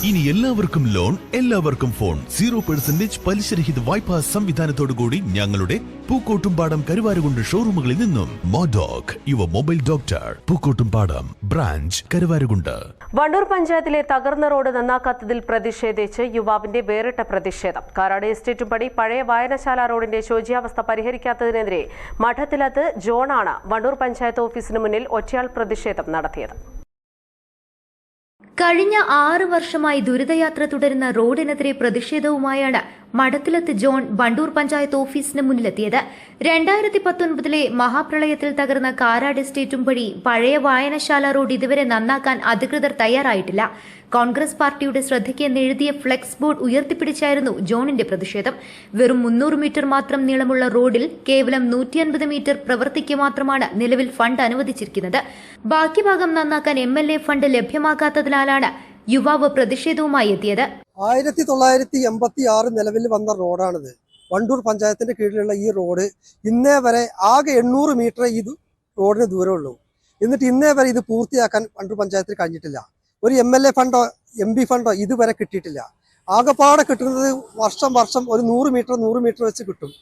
ഇനി എല്ലാവർക്കും ലോൺ, എല്ലാവർക്കും ഫോൺ. 0% പലിശരഹിത വായ്പാ സംവിധാനത്തോടുകൂടി ഞങ്ങളുടെ പൂക്കോട്ടുംപാടം കരുവാരുകുണ്ട് ഷോറൂമുകളിൽ നിന്നും. Modoc your mobile doctor, Pookkottumpadam branch, Karuvarakundu. Wandoor പഞ്ചായത്തിലെ തകർന്ന റോഡ് നന്നാക്കാത്തതിൽ പ്രതിഷേധിച്ച് യുവാവിന്റെ വേറിട്ട പ്രതിഷേധം. കാരാട് എസ്റ്റേറ്റും പടി പഴയ വായനശാല റോഡിന്റെ ശോച്യാവസ്ഥ പരിഹരിക്കാത്തതിനെതിരെ മഠത്തിലത്ത് ജോണാണ് വണ്ടൂർ പഞ്ചായത്ത് ഓഫീസിന് മുന്നിൽ ഒറ്റയാൾ പ്രതിഷേധം നടത്തിയത്. കഴിഞ്ഞ 6 വർഷമായി ദുരിതയാത്ര തുടരുന്ന റോഡിനെതിരെ പ്രതിഷേധവുമായാണ് മഠത്തിലത്ത് ജോൺ വണ്ടൂർ പഞ്ചായത്ത് ഓഫീസിന് മുന്നിലെത്തിയത്. 2019 മഹാപ്രളയത്തിൽ തകർന്ന കാരാട് എസ്റ്റേറ്റും വഴി പഴയ വായനശാല റോഡ് ഇതുവരെ നന്നാക്കാൻ അധികൃതർ തയ്യാറായിട്ടില്ല. കോൺഗ്രസ് പാർട്ടിയുടെ ശ്രദ്ധയ്ക്ക് എന്നെഴുതിയ ഫ്ലെക്സ് ബോർഡ് ഉയർത്തിപ്പിടിച്ചായിരുന്നു ജോണിന്റെ പ്രതിഷേധം. വെറും 300 മീറ്റർ മാത്രം നീളമുള്ള റോഡിൽ കേവലം 150 മീറ്റർ പ്രവൃത്തിക്ക് മാത്രമാണ് നിലവിൽ ഫണ്ട് അനുവദിച്ചിരിക്കുന്നത്. ബാക്കി ഭാഗം നന്നാക്കാൻ MLA ഫണ്ട് ലഭ്യമാക്കാത്തതിനാലാണ് യുവാവ് പ്രതിഷേധവുമായി എത്തിയത്. 1986 നിലവിൽ വന്ന റോഡാണിത്. വണ്ടൂർ പഞ്ചായത്തിന്റെ കീഴിലുള്ള ഈ റോഡ് ഇന്നേ വരെ ആകെ 800 മീറ്റർ ഈ റോഡിന് ദൂരമുള്ളൂ. എന്നിട്ട് ഇന്നേ വരെ ഇത് പൂർത്തിയാക്കാൻ വണ്ടൂർ പഞ്ചായത്തിന് കഴിഞ്ഞിട്ടില്ല. ഒരു MLA ഫണ്ടോ MP ഫണ്ടോ ഇതുവരെ കിട്ടിയിട്ടില്ല. ആകെപ്പാടെ കിട്ടുന്നത് വർഷം ഒരു 100 മീറ്റർ വെച്ച് കിട്ടും.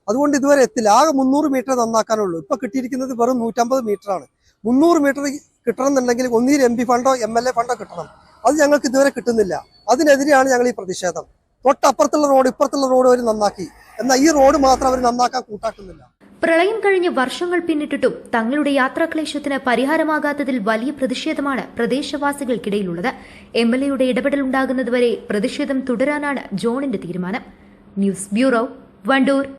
അതുകൊണ്ട് ഇതുവരെ എത്തില്ല. ആകെ 300 മീറ്റർ നന്നാക്കാനുള്ളൂ. ഇപ്പൊ കിട്ടിയിരിക്കുന്നത് വെറും 150 മീറ്ററാണ്. 300 മീറ്റർ കിട്ടണമെന്നുണ്ടെങ്കിൽ ഒന്നിൽ MP ഫണ്ടോ MLA ഫണ്ടോ കിട്ടണം. അത് ഞങ്ങൾക്ക് ഇതുവരെ കിട്ടുന്നില്ല. അതിനെതിരെയാണ് ഞങ്ങൾ ഈ പ്രതിഷേധം. തൊട്ടപ്പുറത്തുള്ള റോഡ് ഇപ്പുറത്തുള്ള റോഡ് അവർ നന്നാക്കി, എന്നാൽ ഈ റോഡ് മാത്രം അവർ നന്നാക്കാൻ കൂട്ടാക്കുന്നില്ല. പ്രളയം കഴിഞ്ഞ് വർഷങ്ങൾ പിന്നിട്ടിട്ടും തങ്ങളുടെ യാത്രാക്ലേശത്തിന് പരിഹാരമാകാത്തതിൽ വലിയ പ്രതിഷേധമാണ് പ്രദേശവാസികൾക്കിടയിലുള്ളത്. MLAയുടെ ഇടപെടലുണ്ടാകുന്നതുവരെ പ്രതിഷേധം തുടരാനാണ് ജോണിന്റെ തീരുമാനം. News bureau, Wandoor.